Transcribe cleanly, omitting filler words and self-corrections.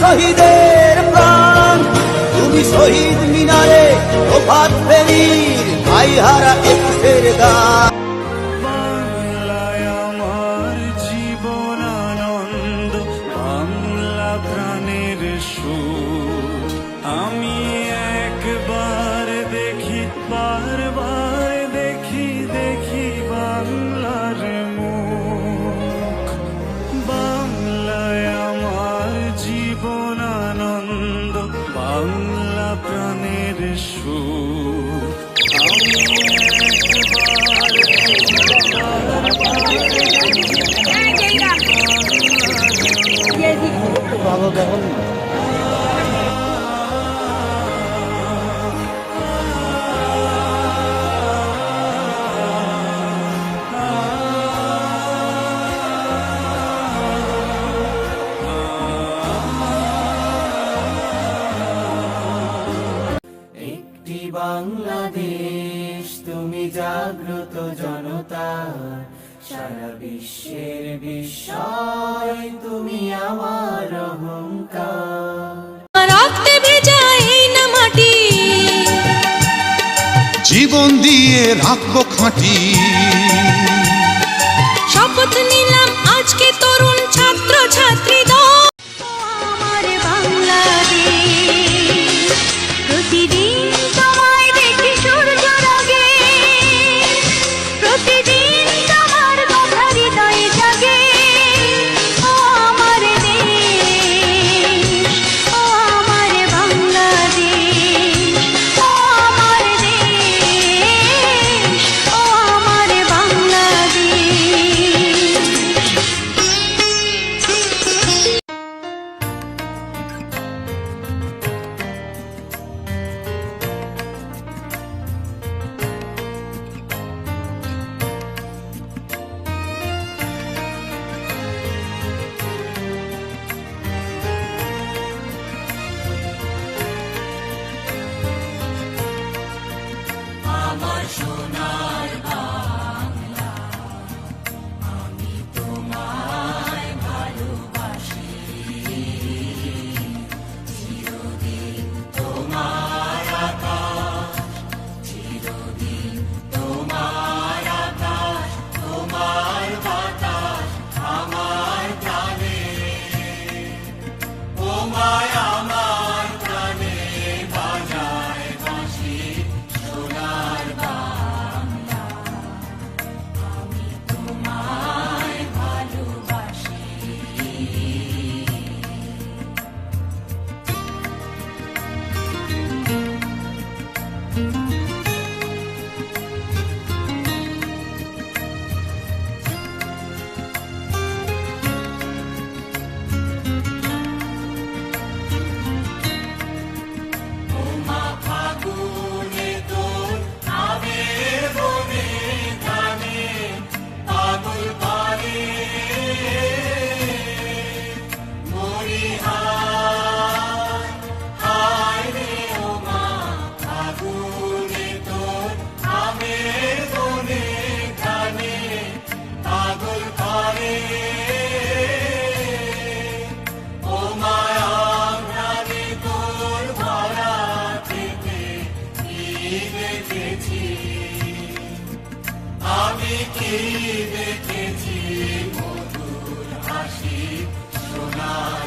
শহীদের প্রাণ, তুমি শহীদ মিনারে প্রভাত ফেরির ভাইহারা একুশের গান। বাংলায় আমার জীবন আনন্দ, বাংলা প্রাণের সুর। আমি একবার দেখি, বারবার দেখি, দেখি বাংলার মুখ। বাংলায় আমার জীবন আনন্দ, বাংলা প্রাণের সুর। আমি ভালো দেখুন একটি বাংলাদেশ, তুমি জাগ্রত জনতা, সারা বিশ্বের বিস্ময়, তুমি আমার অহংকার। রক্তে ভেজা এই না মাটি, জীবন দিয়ে রাখবো খাঁটি। শপথ নিলাম আজকে তরুণ ছাত্র ছাত্রী দল। আমার বাংলাদেশ, প্রতিদিন তোমায় দেখি সূর্য রাগে, প্রতিদিন তোমার কথা হৃদয়ে জাগে। ও আমার দেশ, ও আমার বাংলাদেশ, ও আমার দেশ, ও আমার বাংলাদেশ। আমি কি দেখেছি মধুর হাসি, সোনার